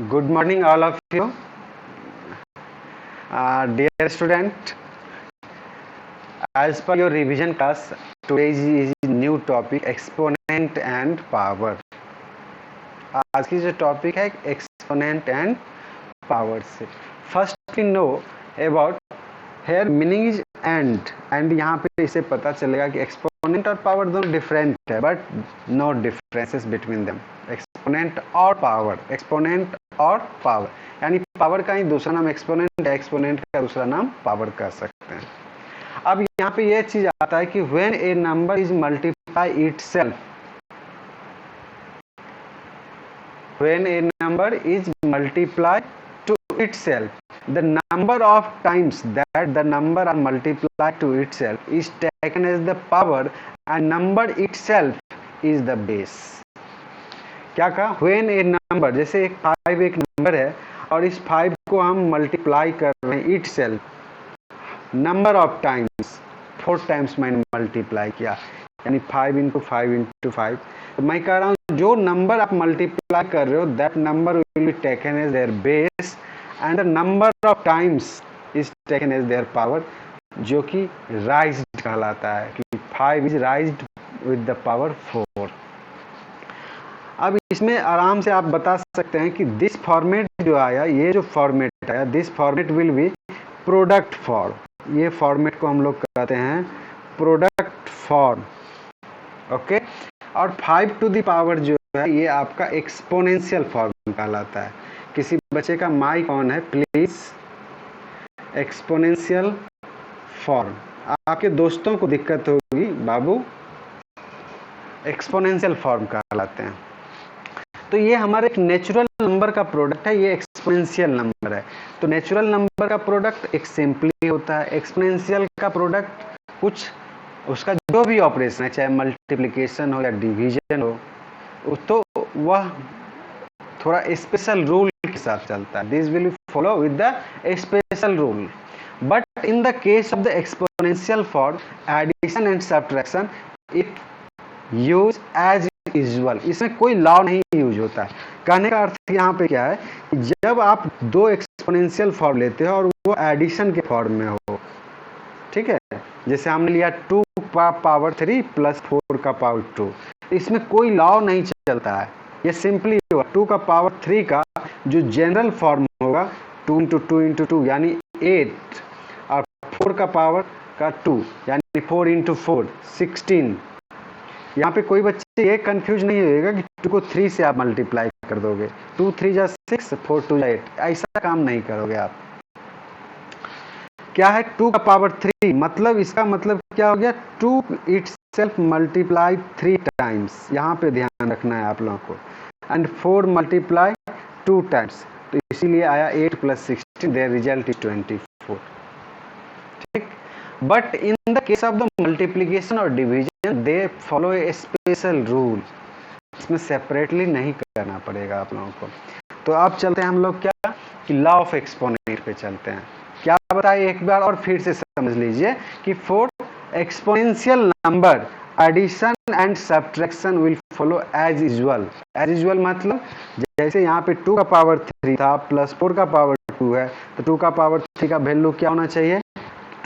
Good morning, all of you. Dear student, as per your revision class, today is new topic exponent and power. आज की जो topic है exponent and power से first we know about here meaning is and यहाँ पे इसे पता चलेगा कि एक्सपोनेंट और पावर दोनों डिफरेंट है but no differences between them. Exponent और पावर यानी पावर का ही दूसरा नाम एक्सपोनेंट है, एक्सपोनेंट का दूसरा नाम पावर कह सकते हैं। अब यहाँ पे ये चीज आता है कि when a number is multiply itself, when a number is multiplied to itself, the number of times that the number are multiplied to itself is taken as the power and number itself is the base. क्या कहा? when a number, जैसे एक 5 एक number है और इस 5 को हम मल्टीप्लाई कर रहे हैं itself number of times, 4 times मैंने मल्टीप्लाई किया यानी 5 इंटू 5 इंटू 5। तो मैं कह रहा हूँ जो नंबर आप मल्टीप्लाई कर रहे हो that number will be taken as their base and the number of times is taken as their power, जो कि राइज्ड कहलाता है कि 5 is raised with the power 4। अब इसमें आराम से आप बता सकते हैं कि दिस फॉर्मेट जो आया, ये जो फॉर्मेट आया, this format will be product form. ये फॉर्मेट को हम लोग कहते हैं प्रोडक्ट फॉर्म, ओके। और 5 टू द पावर जो है ये आपका एक्सपोनेंशियल फॉर्म कहलाता है। किसी बच्चे का माइक ऑन है प्लीज। एक्सपोनेंशियल फॉर्म, आपके दोस्तों को दिक्कत होगी बाबू, एक्सपोनेंशियल फॉर्म कहलाते हैं। तो ये हमारे एक नेचुरल नंबर का प्रोडक्ट है, ये एक्सपोनेंशियल नंबर है। तो नेचुरल नंबर का प्रोडक्ट एक सिंपली होता है, एक्सपोनेंशियल का प्रोडक्ट कुछ उसका जो भी ऑपरेशन है, चाहे मल्टीप्लिकेशन हो या डिवीजन हो, तो वह थोड़ा स्पेशल रूल के साथ चलता है। This will follow with the special rule. But in the case of the exponential form, addition and subtraction it use as usual, इसमें कोई लॉ नहीं यूज होता है। कहने का अर्थ यहाँ पे क्या है, जब आप दो एक्सपोनेंशियल फॉर्म लेते हो और वो एडिशन के फॉर्म में हो, ठीक है, जैसे हमने लिया 2 का पावर 3 प्लस 4 का पावर 2, इसमें कोई लॉ नहीं चलता है। ये सिंपली होगा 2 का पावर 3 का जो जनरल फॉर्म होगा 2 इंटू 2 इंटू 2 यानी 8, और 4 का पावर का 2 यानी 4 इंटू 4 16। यहाँ पे कोई बच्चे ये कंफ्यूज नहीं होगा कि 2 को 3 से आप मल्टीप्लाई कर दोगे, 2 3 जा 6 4 2 जा 8, ऐसा काम नहीं करोगे आप। क्या है 2 का पावर 3, मतलब इसका मतलब क्या हो गया, 2 इटसेल्फ मल्टीप्लाई 3 टाइम्स, यहाँ पे ध्यान रखना है आप लोगों को, एंड 4 मल्टीप्लाई 2 टाइम्स, तो इसीलिए आया 8 प्लस 16, देयर रिजल्ट इज 24, ठीक। But in the case of the multiplication और division they follow a special rule, इसमें सेपरेटली नहीं करना पड़ेगा आप लोगों को। तो अब चलते हैं हम लोग क्या कि लॉ ऑफ एक्सपोनेंट पे चलते हैं। क्या बताइए एक बार और फिर से समझ लीजिए कि for exponential number addition and subtraction will follow as usual. As usual मतलब जैसे यहाँ पे 2 का पावर 3 था प्लस 4 का पावर 2 है, तो 2 का पावर 3 का वैल्यू क्या होना चाहिए,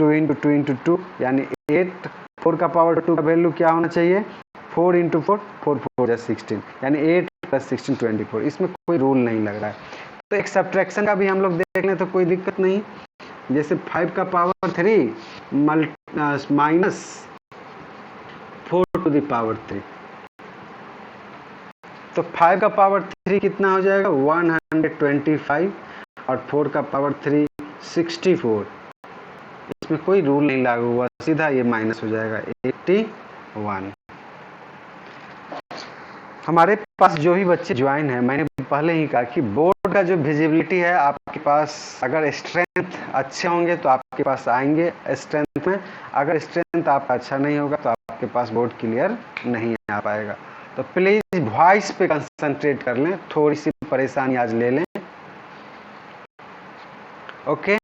2 इंटू 2 इंटू 2 यानी 8। 4 का पावर 2 का वैल्यू क्या होना चाहिए, 4 इंटू 4 4 4 16 यानी 8 प्लस 16 24। इसमें कोई रूल नहीं लग रहा है। तो एक सब्ट्रैक्शन का भी हम लोग देख लें तो कोई दिक्कत नहीं। जैसे 5 का power 3 minus 4 to the power 3, तो 5 का पावर 3 कितना हो जाएगा 125 और 4 का पावर 3 64। इसमें कोई रूल नहीं लागू हुआ, सीधा ये माइनस हो जाएगा 81। हमारे पास जो भी बच्चे ज्वाइन है, मैंने पहले ही कहा कि बोर्ड का जो विजिबिलिटी है आपके पास, अगर स्ट्रेंथ अच्छे होंगे तो आपके पास आएंगे स्ट्रेंथ में, अगर स्ट्रेंथ आपका अच्छा नहीं होगा तो आपके पास बोर्ड क्लियर नहीं आ पाएगा। तो प्लीज वॉइस पे कंसंट्रेट कर लें, थोड़ी सी परेशानी आज ले लें, ओके।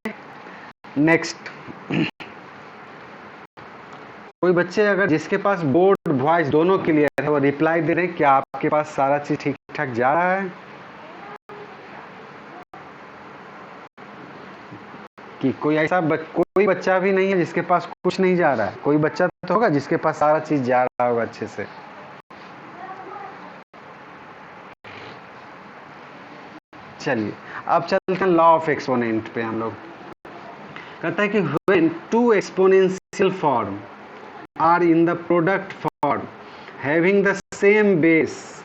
नेक्स्ट, कोई बच्चे अगर जिसके पास बोर्ड वॉइस दोनों क्लियर है वो रिप्लाई दे रहे हैं, क्या आपके पास सारा चीज ठीक ठाक जा रहा है? कि कोई ऐसा कोई बच्चा भी नहीं है जिसके पास कुछ नहीं जा रहा है। कोई बच्चा तो होगा जिसके पास सारा चीज जा रहा होगा अच्छे से। चलिए अब चलते हैं लॉ ऑफ एक्सपोनेंट पे। हम लोग कहता है कि when two exponential form are in the product form having the same base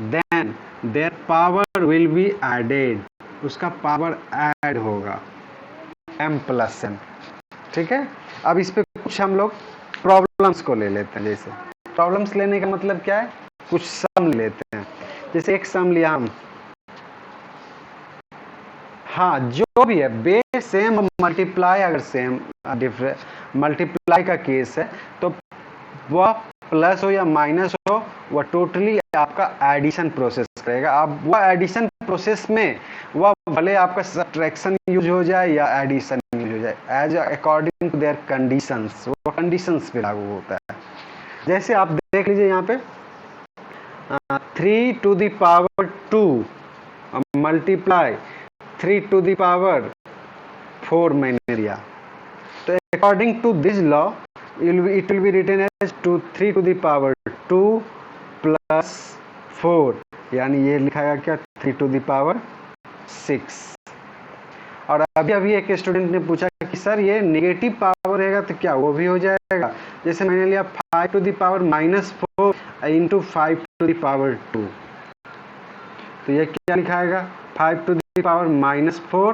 then their power will be added, उसका पावर ऐड होगा m प्लस n। ठीक है, अब इस पे कुछ हम लोग प्रॉब्लम्स को ले लेते हैं। जैसे प्रॉब्लम्स लेने का मतलब क्या है, कुछ सम लेते हैं। जैसे एक सम लिया हम, हाँ जो भी है बेस सेम मल्टीप्लाई, अगर सेम मल्टीप्लाई का केस है तो वह प्लस हो या माइनस हो, वह टोटली आपका एडिशन प्रोसेस करेगा। अब वह एडिशन प्रोसेस में वह भले आपका सब्ट्रैक्शन यूज हो जाए या एडिशन यूज हो जाए, as according to their conditions, वो कंडीशंस पे लागू होता है। जैसे आप देख लीजिए यहाँ पे 3 to the power 2 multiply 3 to the power 4 मैंने लिया, तो according to this law it will be written as 3 to the power 2 plus 4, यानी ये लिखाएगा क्या 3 to the power 6। और अभी एक स्टूडेंट ने पूछा कि सर ये नेगेटिव पावर रहेगा तो क्या वो भी हो जाएगा। जैसे मैंने लिया 5 to the power -4 into 5 to the power 2, तो ये क्या लिखाएगा 5 to the power -4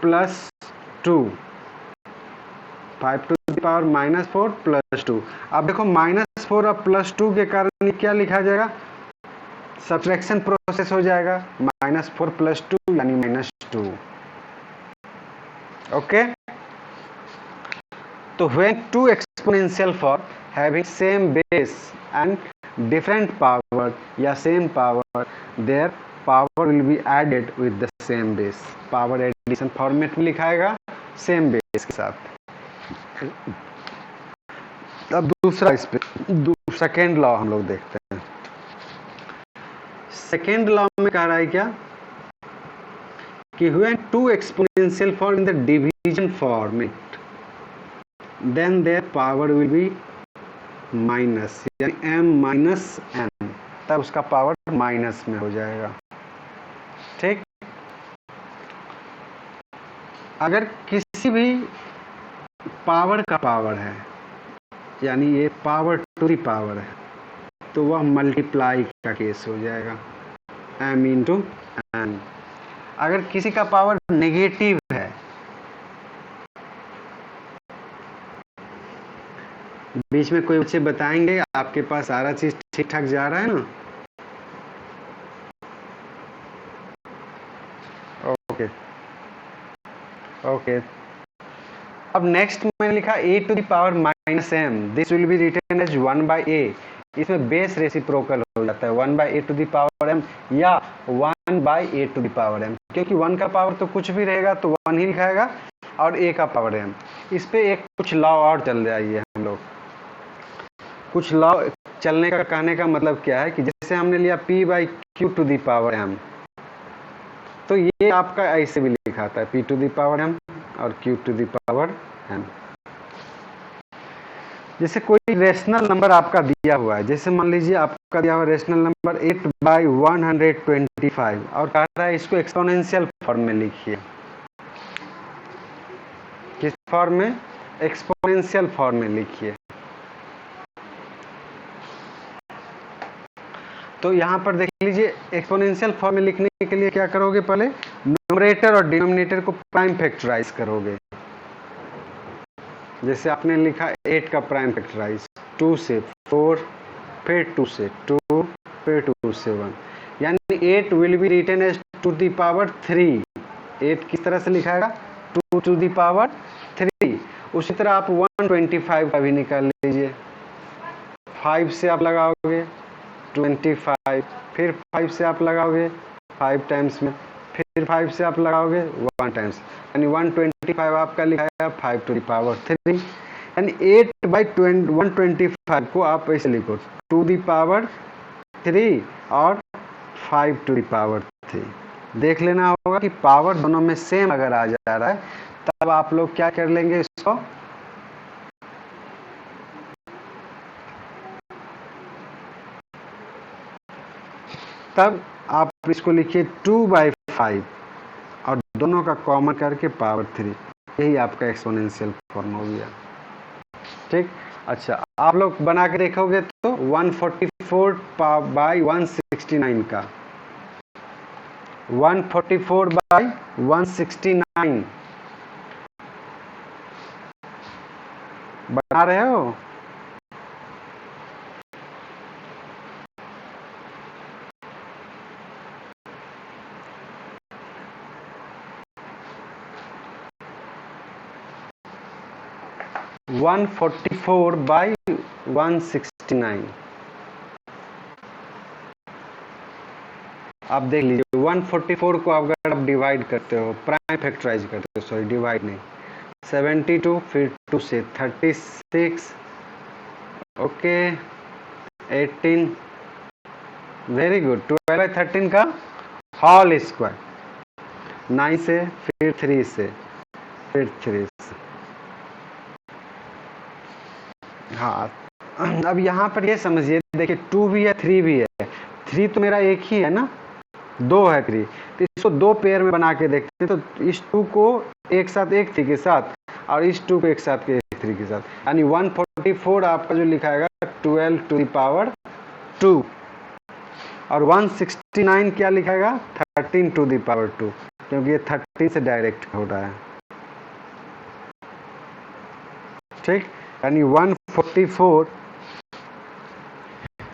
plus 2, 5 to the power -4 plus 2। अब देखो -4 और +2 के कारण क्या लिखा जाएगा, सब्ट्रैक्शन प्रोसेस हो जाएगा, -4 + 2 यानी -2। ओके, तो when two exponential form having same base and different power या same power, there power will be added with the same base. Power addition format में लिखाएगा सेम बेस के साथ। अब दूसरा, इस पे सेकेंड लॉ हम लोग देखते हैं। सेकेंड लॉ में कह रहा है क्या कि when two exponential form in the division format then their power will be minus, यानी m - n, तब उसका पावर माइनस में हो जाएगा। ठीक, अगर किसी भी पावर का पावर है, यानी ये पावर टू दी पावर है, तो वह मल्टीप्लाई का केस हो जाएगा m इंटू n। अगर किसी का पावर नेगेटिव है, बीच में कोई बच्चे बताएंगे आपके पास सारा चीज ठीक ठाक जा रहा है ना? ओके ओके, अब नेक्स्ट मैंने लिखा a to the power -m, this will be written as 1/a। इसमें बेस रेसिप्रोकल हो जाता है 1/a to the power m या 1/a to the power m, क्योंकि 1 का पावर तो कुछ भी रहेगा तो 1 ही लिखाएगा और a का पावर m। इस पे एक कुछ लॉ और चल जाइए हम लोग। कुछ लॉ चलने का कहने का मतलब क्या है कि जैसे हमने लिया p/q to the power m, तो ये आपका ऐसे भी लिखा था p to the power m और q to the power m। जैसे कोई रेशनल नंबर आपका दिया हुआ है, जैसे मान लीजिए आपका दिया हुआ रेशनल नंबर 8/125 और कह रहा है इसको एक्सपोनेंशियल फॉर्म में लिखिए। किस फॉर्म में? एक्सपोनेंशियल फॉर्म में लिखिए। तो यहाँ पर देख लीजिए एक्सपोनेंशियल फॉर्म में लिखने के लिए क्या करोगे, पहले न्यूमरेटर और डिनोमिनेटर को प्राइम फैक्टराइज करोगे। जैसे आपने लिखा 8 का प्राइम फैक्टराइज 2 से 4, फिर 2 से 2, फिर 2 से 1, यानी 8 will be written as 2 to the power 3। 8 किस तरह से लिखाएगा 2 to the power 3। उसी तरह आप 125 का भी निकाल लीजिए। 5 से आप लगाओगे 25, फिर 5 से आप लगाओगे 5 टाइम्स में, फिर 5 से आप लगाओगे 1 टाइम्स, यानी 125 आपका लिखाया 5 to the power 3। यानी 8/125 को आप ऐसे लिखो 2 to the power 3 और 5 to the power 3। देख लेना होगा कि पावर दोनों में सेम अगर आ जा रहा है तब आप लोग क्या कर लेंगे इसको, तब आप इसको लिखिए 2/5 और दोनों का कॉमन करके पावर 3, यही आपका एक्सपोनेंशियल फॉर्म हो गया। ठीक, अच्छा आप लोग बना के देखोगे तो 144/169 का 144/169 बना रहे हो? 144/169 आप देख लीजिए। 144 को अगर आप डिवाइड करते हो, प्राइम फैक्टराइज करते हो, सॉरी डिवाइड नहीं, 72 फिर 2 से 36, ओके 18, वेरी गुड, 12/13 का होल स्क्वायर, 9 से फिर 3 से फिर 3 से। हाँ, अब यहाँ पर ये समझिए, देखिए 2 भी है 3 भी है, 3 तो मेरा एक ही है ना, 2 है 3, तो इसको 2 पेयर में बना के देखते हैं। तो इस 2 को एक साथ एक 3 के साथ और इस 2 को एक साथ एक 3 के साथ, यानी 144 आपका जो लिखाएगा 12 टू द पावर 2 और 169 क्या लिखाएगा 13 टू द पावर 2, क्योंकि ये 13 से डायरेक्ट हो रहा है। ठीक, यानी 144,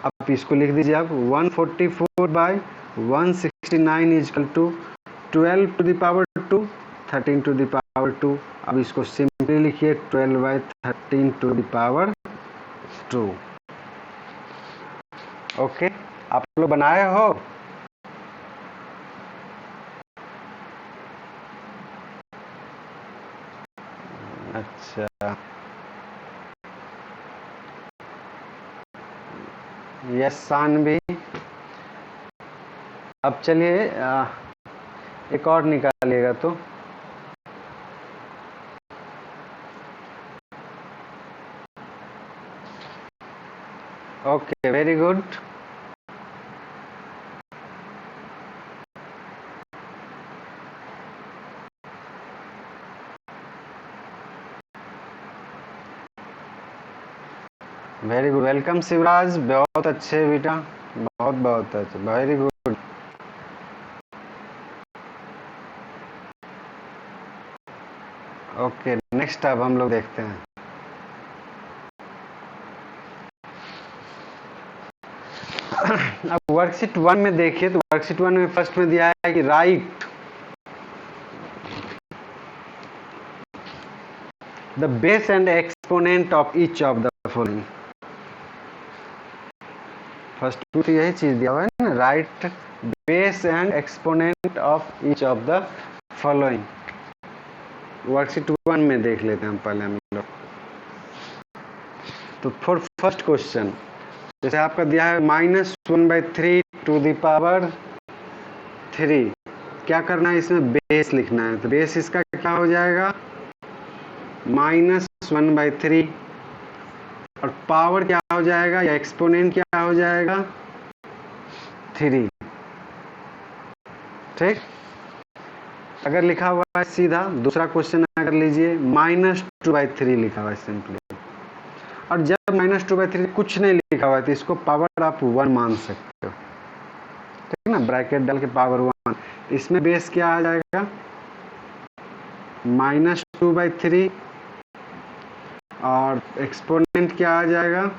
आप इसको लिख दीजिए आप 144/169 equal to 12 to the power 2, 13 to the power 2। अब इसको सिंपली लिखिए 12/13 टू द पावर 2। ओके, आप लोग बनाए हो? अच्छा, यस सानवी। अब चलिए एक और निकालिएगा तो okay, very good. Very good, welcome Shivraj, बहुत अच्छे बेटा, बहुत बहुत अच्छे, वेरी गुड। ओके, नेक्स्ट अब हम लोग देखते हैं। अब वर्कशीट 1 में देखिए, तो वर्कशीट 1 में फर्स्ट में दिया है कि right the base and exponent of each of the following. First में तो यही चीज दिया हुआ है ना, right base and exponent of each of the following. Worksheet 1 में देख लेते हैं पहले हम लोग। तो फॉर फर्स्ट क्वेश्चन जैसे आपका दिया है -1/3 टू द पावर 3, क्या करना है इसमें, बेस लिखना है। तो बेस इसका क्या हो जाएगा -1/3 और पावर क्या हो जाएगा या एक्सपोनेंट क्या हो जाएगा 3। ठीक, अगर लिखा हुआ है सीधा, दूसरा क्वेश्चन अगर लीजिए -2/3 लिखा हुआ है सिंपली, और जब -2/3 कुछ नहीं लिखा हुआ है तो इसको पावर आप 1 मान सकते हो। ठीक है ना, ब्रैकेट डाल के पावर 1, इसमें बेस क्या आ जाएगा -2/3 और एक्सपोनेंट क्या आ जाएगा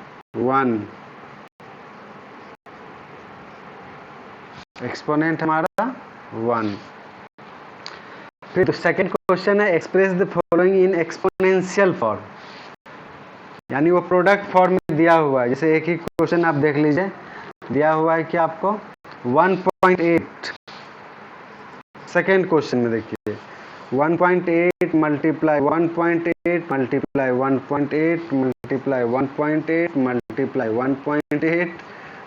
1। एक्सपोनेंट हमारा 1। फिर सेकंड क्वेश्चन है express the following in exponential form, यानी वो प्रोडक्ट फॉर्म में दिया हुआ है। जैसे एक ही क्वेश्चन आप देख लीजिए, दिया हुआ है कि आपको 1.8, सेकेंड क्वेश्चन में देखिए 1.8 multiply 1.8 multiply 1.8 multiply 1.8 multiply 1.8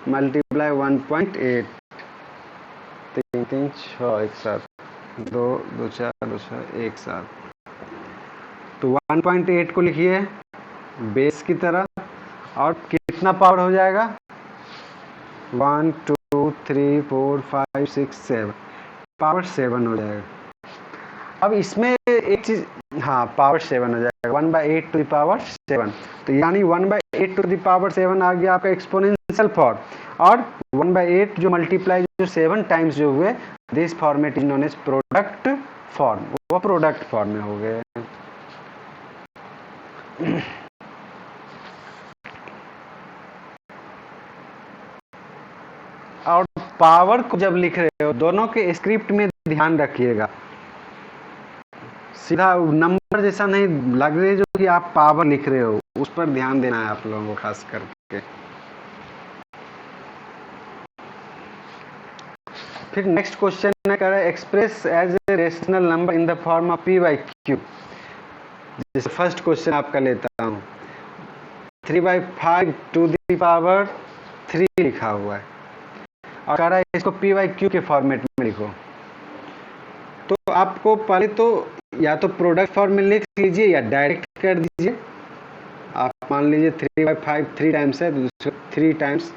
multiply 1.8, 3 6 एक साथ, 2 2 4 2 6 एक साथ। तो 1.8 को लिखिए बेस की तरह, और कितना पावर हो जाएगा? 1 2 3 4 5 6 7, पावर 7 हो जाएगा। अब इसमें एक चीज, हाँ पावर 7 हो जाएगा, 1/8 टू द पावर 7। तो यानी 1/8 टू द पावर 7 आ गया आपका एक्सपोनेंशियल फॉर्म, और 1/8 जो मल्टीप्लाई जो 7 टाइम्स जो हुए, this format is known as product form, वो प्रोडक्ट फॉर्म में हो गए। और पावर को जब लिख रहे हो, दोनों के स्क्रिप्ट में ध्यान रखिएगा, सीधा नंबर जैसा नहीं लग रही जो कि आप पावर लिख रहे हो, उस पर ध्यान देना है आप लोगों को खास करके। फिर नेक्स्ट क्वेश्चन है, कह रहा है express as a rational number in the form of p/q। जैसे फर्स्ट क्वेश्चन आपका लेता हूँ, 3/5 टू द पावर 3 लिखा हुआ है, और कह रहा है इसको p/q के फॉर्मेट में लिखो। तो आपको पहले तो या तो प्रोडक्ट फॉर्म में लिख लीजिए या डायरेक्ट कर दीजिए। आप मान लीजिए 3/5 3 टाइम्स है, तो 3 टाइम्स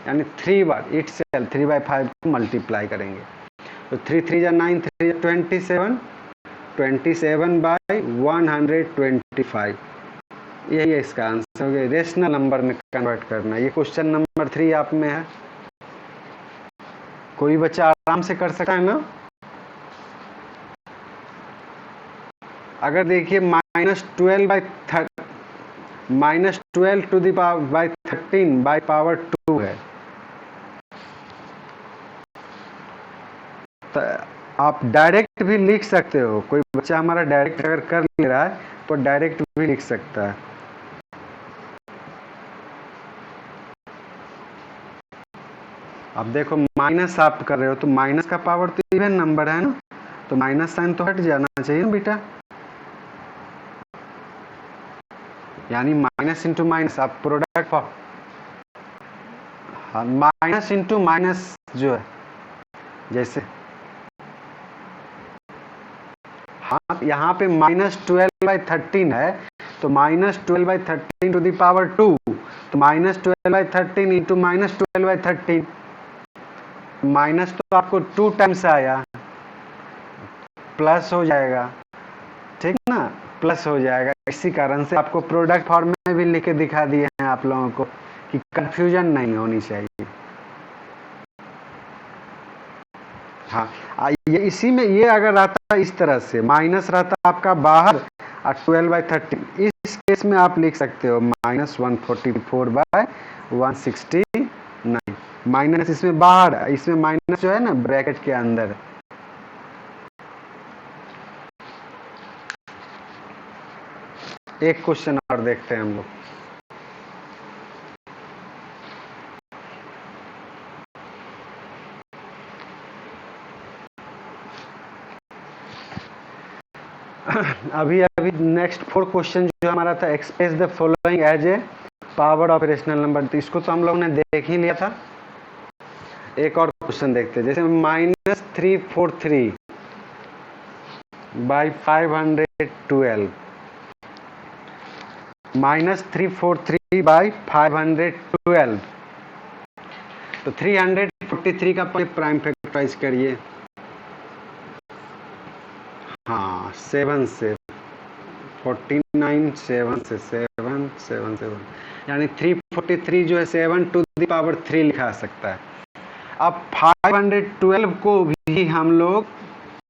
यानी 3 बार इट सेल्फ 3/5 को मल्टीप्लाई करेंगे। तो 3 3 जा 9, 3 27, 27/125, यही इसका आंसर हो गया। रेशनल नंबर में कन्वर्ट करना, ये क्वेश्चन नंबर 3 आप में है। कोई बच्चा आराम से कर सकता है ना? अगर देखिए -12 to the power by 13 by power 2 है, तो आप डायरेक्ट भी लिख सकते हो। कोई बच्चा हमारा डायरेक्ट अगर कर ले रहा है तो डायरेक्ट भी लिख सकता है। अब देखो माइनस आप कर रहे हो, तो माइनस का पावर तो इवन नंबर है ना, तो माइनस साइन तो हट जाना चाहिए ना बेटा, यानी माइनस इंटू माइनस आप प्रोडक्ट फॉर्म, हाँ माइनस इंटू माइनस जो है, जैसे हाँ यहाँ पे -12/13 है, तो -12/13 टू द पावर 2, तो -12/13 इंटू -12/13, माइनस तो आपको 2 टाइम्स आया, प्लस हो जाएगा, ठीक ना, प्लस हो जाएगा। इसी कारण से आपको प्रोडक्ट फॉर्म में भी लिख के दिखा दिए हैं आप लोगों को, कि कंफ्यूजन नहीं होनी चाहिए। हाँ ये इसी में ये अगर रहता इस तरह से माइनस रहता आपका बाहर और 12/13, इस केस में आप लिख सकते हो -144/169, माइनस इसमें बाहर, इसमें माइनस जो है ना ब्रैकेट के अंदर। एक क्वेश्चन और देखते हैं हम लोग। अभी नेक्स्ट 4 क्वेश्चन जो हमारा था, express the following as a power of rational number, तो इसको तो हम लोग ने देख ही लिया था। एक और क्वेश्चन देखते हैं, जैसे -343 बाई 512, -343 बाई 512, तो 343 का प्राइम फैक्टराइज करिए। हाँ 7 से 49, 7 से 7 7 7, यानी 343 जो है 7 टू द पावर 3 लिखा सकता है। अब 512 को भी हम लोग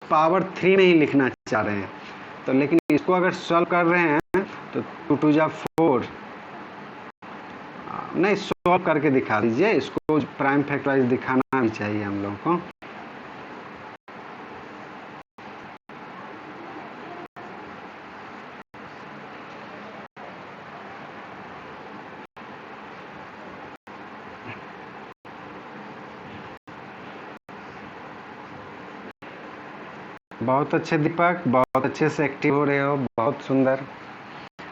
पावर 3 में ही लिखना चाह रहे हैं, तो लेकिन इसको अगर सॉल्व कर रहे हैं तो 2 2 जा 4, नहीं सॉल्व करके दिखा दीजिए, इसको प्राइम फैक्टराइज दिखाना भी चाहिए हम लोगों को। बहुत अच्छे दीपक, बहुत अच्छे से एक्टिव हो रहे हो, बहुत सुंदर।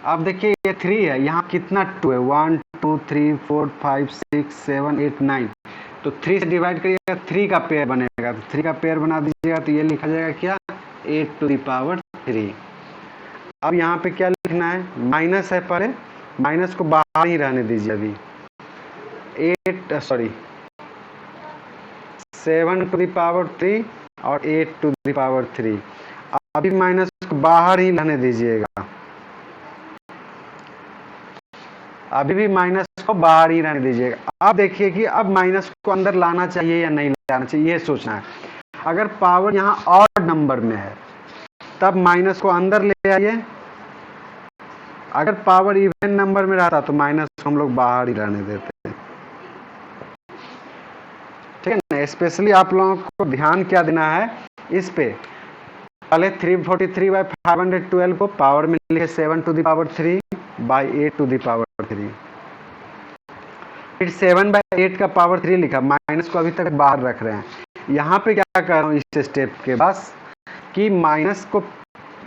अब देखिए ये 3 है, यहाँ कितना 2 है, 1 2 3 4 5 6 7 8 9, तो 3 से डिवाइड करिएगा 3 का पेयर बनेगा, तो 3 का पेयर बना दीजिएगा, तो ये लिखा जाएगा क्या 8 टू द पावर 3। अब यहाँ पे क्या लिखना है, माइनस है, पहले माइनस को बाहर ही रहने दीजिए अभी। 7 टू द पावर 3 और 8 टू द पावर 3, अभी माइनस को बाहर ही रहने दीजिएगा, अभी भी माइनस को बाहर ही रहने दीजिएगा। अब देखिए कि अब माइनस को अंदर लाना चाहिए या नहीं लाना चाहिए, ये सोचना है। अगर पावर यहाँ ऑड नंबर में है तब माइनस को अंदर ले आइए, अगर पावर इवन नंबर में रहता तो माइनस को हम लोग बाहर ही रहने देते हैं, ठीक है ना। स्पेशली आप लोगों को ध्यान क्या देना है इस पे, पहले 343/512 को पावर में लिखे 7 to the power 3 by 8 to the power 3, फिर 7/8 का पावर 3 लिखा, माइनस को अभी तक बाहर रख रहे हैं। यहाँ पे क्या कर रहा हूँ इस स्टेप के बाद कि माइनस को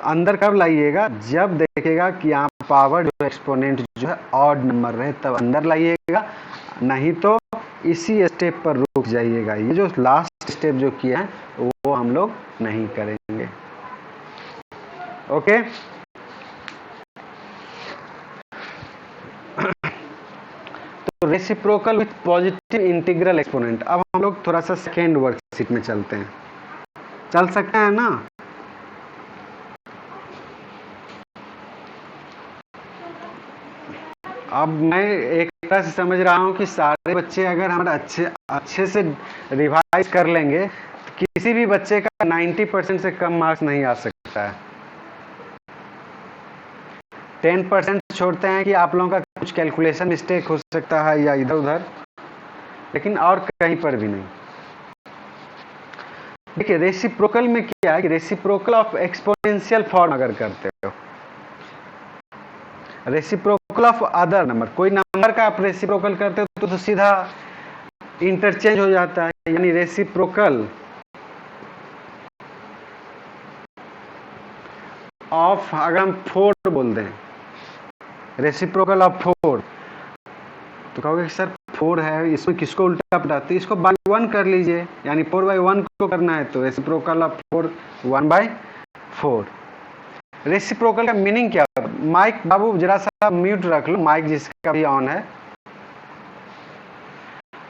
अंदर कब लाइएगा, जब देखेगा कि यहाँ पावर जो एक्सपोनेंट जो है ऑड नंबर रहे तब अंदर लाइएगा, नहीं तो इसी स्टेप पर रुक जाइएगा। ये जो लास्ट स्टेप जो किया है वो हम लोग नहीं करेंगे, ओके। तो reciprocal with positive integral exponent. अब हम लोग थोड़ा सा सेकेंड वर्कशीट में चलते हैं, चल सकते हैं ना। अब मैं एक तरह से समझ रहा हूँ कि सारे बच्चे अगर हमारे अच्छे से रिवाइज कर लेंगे तो किसी भी बच्चे का 90% से कम मार्क्स नहीं आ सकता है। 10% छोड़ते हैं कि आप लोगों का कुछ कैलकुलेशन मिस्टेक हो सकता है या इधर उधर, लेकिन और कहीं पर भी नहीं। देखिए रेसिप्रोकल में क्या है कि रेसिप्रोकल ऑफ एक्सपोनेंशियल फॉर्म अगर करते हो, रेसिप्रोकल ऑफ अदर नंबर, कोई नंबर का आप रेसिप्रोकल करते हो तो सीधा इंटरचेंज हो जाता है, यानी रेसिप्रोकल ऑफ, अगर हम 4 बोल दें रेसिप्रोकल ऑफ 4, तो कहोगे कि सर 4 है, इसमें किसको उल्टा पटाते, इसको बाई 1 कर लीजिए, यानी 4/1 को करना है तो रेसिप्रोकल ऑफ 4 1/4। रेसिप्रोकल का मीनिंग क्या है, माइक बाबू जरा सा म्यूट रख लो, माइक जिसका भी ऑन है।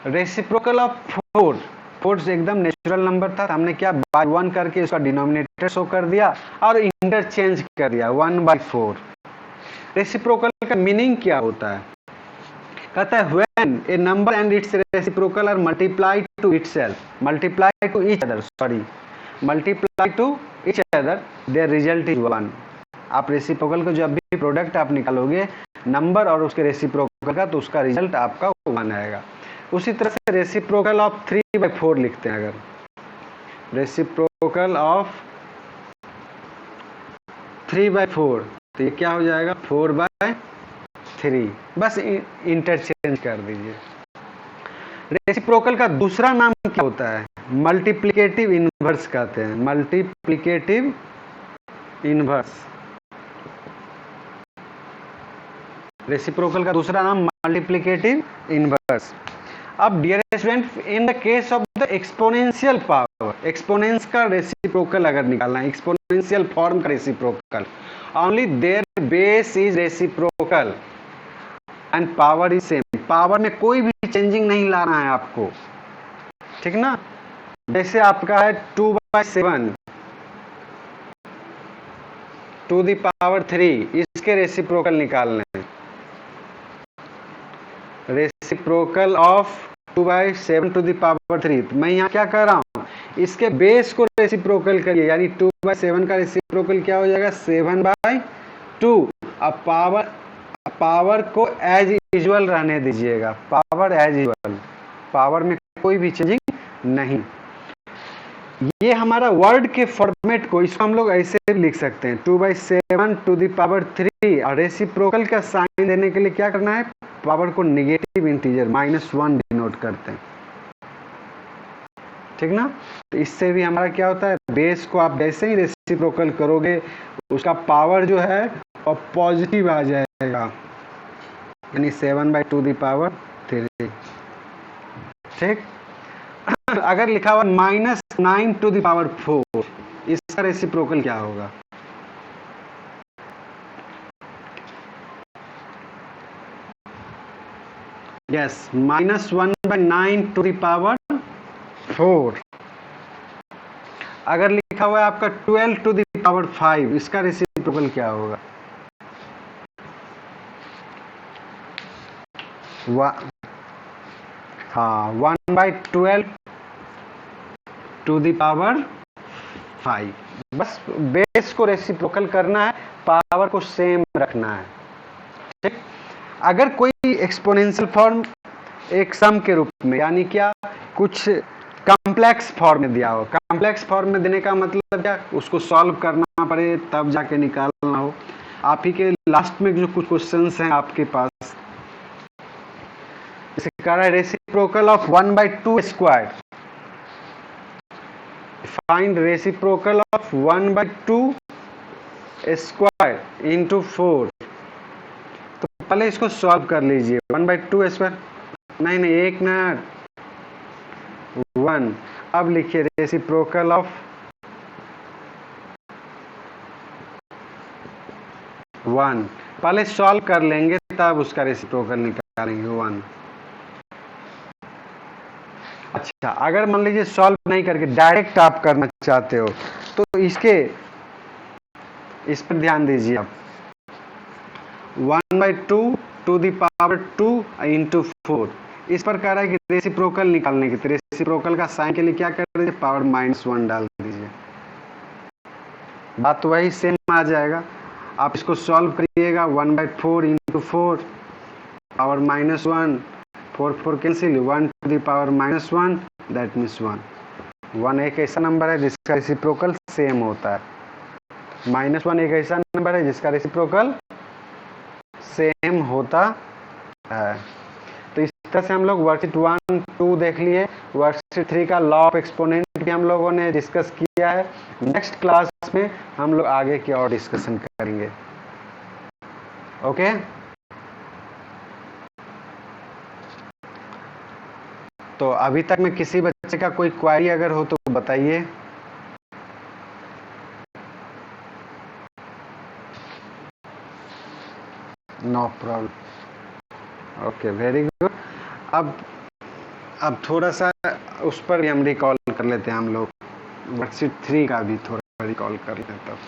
रेसिप्रोकल ऑफ 4 एकदम नेचुरल नंबर था, हमने क्या बाई 1 करके इसका डिनोमिनेटर शो कर दिया और इंटरचेंज कर दिया 1/4। रेसिप्रोकल का मीनिंग क्या होता है, कहता है when a number and its reciprocal are multiply to itself, multiply to each other their result is 1। आप रेसिप्रोकल को जब भी प्रोडक्ट आप निकालोगे नंबर और उसके रेसिप्रोकल का, तो उसका रिजल्ट आपका 1 आएगा। उसी तरह से रेसिप्रोकल ऑफ 3/4 लिखते हैं, अगर रेसिप्रोकल ऑफ 3/4 तो ये क्या हो जाएगा 4/3, बस इंटरचेंज कर दीजिए। रेसिप्रोकल का दूसरा नाम क्या होता है, मल्टीप्लिकेटिव इनवर्स कहते हैं, मल्टीप्लिकेटिव इनवर्स। रेसिप्रोकल का दूसरा नाम मल्टीप्लिकेटिव इनवर्स। अब dear student, in the case of the exponential power, exponents का रेसिप्रोकल अगर निकालना है, एक्सपोनेंशियल फॉर्म का reciprocal, only their base is reciprocal and power is same. Power में कोई भी चेंजिंग नहीं लाना है आपको, ठीक ना। जैसे आपका है 2/7 टू द पावर 3, इसके रेसिप्रोकल निकालने हैं, reciprocal of 2/7 to the power 3। तो मैं यहाँ क्या कर रहा हूँ, इसके बेस को रेसिप्रोकल करिए, यानी 2/7 का रेसिप्रोकल क्या हो जाएगा 7/2। अब पावर को एज यूजुअल रहने दीजिएगा, पावर एज यूजुअल, पावर में कोई भी चेंजिंग नहीं। ये हमारा वर्ड के फॉर्मेट को, इसको हम लोग ऐसे लिख सकते हैं 2/7 टू द पावर 3, और रेसिप्रोकल का साइन देने के लिए क्या करना है, पावर को नेगेटिव इंटीजर -1 डिनोट करते हैं, ठीक ना। तो इससे भी हमारा क्या होता है, बेस को आप जैसे ही रेसिप्रोकल करोगे उसका पावर जो है और पॉजिटिव आ जाएगा, यानी 7/2 द पावर 3, ठीक। अगर लिखा हुआ -9⁴, इसका रेसिप्रोकल क्या होगा? यस, -1/9⁴। अगर लिखा हुआ है आपका 12⁵, इसका रेसिप्रोकल क्या होगा? हाँ, 1/12⁵। बस बेस को रेसिप्रोकल करना है, पावर को सेम रखना है। ठीक। अगर कोई एक्सपोनेंशियल फॉर्म एक सम के रूप में, यानी क्या, कुछ कॉम्प्लेक्स फॉर्म में दिया हो, कॉम्प्लेक्स फॉर्म में देने का मतलब क्या, उसको सॉल्व करना पड़े तब जाके निकालना हो। आप ही के लास्ट में जो कुछ क्वेश्चंस हैं आपके पास, जैसे कह रहा है reciprocal of 1/2², find reciprocal of 1/2² into 4। तो पहले इसको सॉल्व कर लीजिए। 1/2², नहीं, एक मिनट, 1। अब लिखिए रेसिप्रोकल ऑफ 1। पहले सॉल्व कर लेंगे तब उसका रेसिप्रोकल निकालेंगे 1। अच्छा, अगर मान लीजिए सॉल्व नहीं करके डायरेक्ट आप करना चाहते हो, तो इस पर ध्यान दीजिए आप। 1/2² इंटू 4, इस पर कह रहा है कि रेसिप्रोकल निकालने की, तो रेसिप्रोकल का साइन के लिए क्या कर दीजिए, पावर -1 डाल दीजिए। बात वही सेम आ जाएगा। आप इसको सॉल्व करिएगा, 1/4 into 4, power -1, 4 cancel, 1⁻⁻1, that means 1। 1 एक ऐसा नंबर है जिसका रेसिप्रोकल सेम होता है। -1 एक ऐसा नंबर है जिसका रेसिप्रोकल सेम होता है। तो इस तरह से हम लोग वर्कशीट 1, 2 देख लिए। वर्कशीट 3 का लॉ ऑफ एक्सपोनेंट भी हम लोगों ने डिस्कस किया है। नेक्स्ट क्लास में हम लोग आगे की और डिस्कशन करेंगे। ओके, तो अभी तक में किसी बच्चे का कोई क्वेरी अगर हो तो बताइए। No problem, okay, very good. अब थोड़ा सा उस पर भी हम रिकॉल कर लेते हैं, हम लोग वर्कशीट 3 का भी थोड़ा रिकॉल कर लेते हैं तब।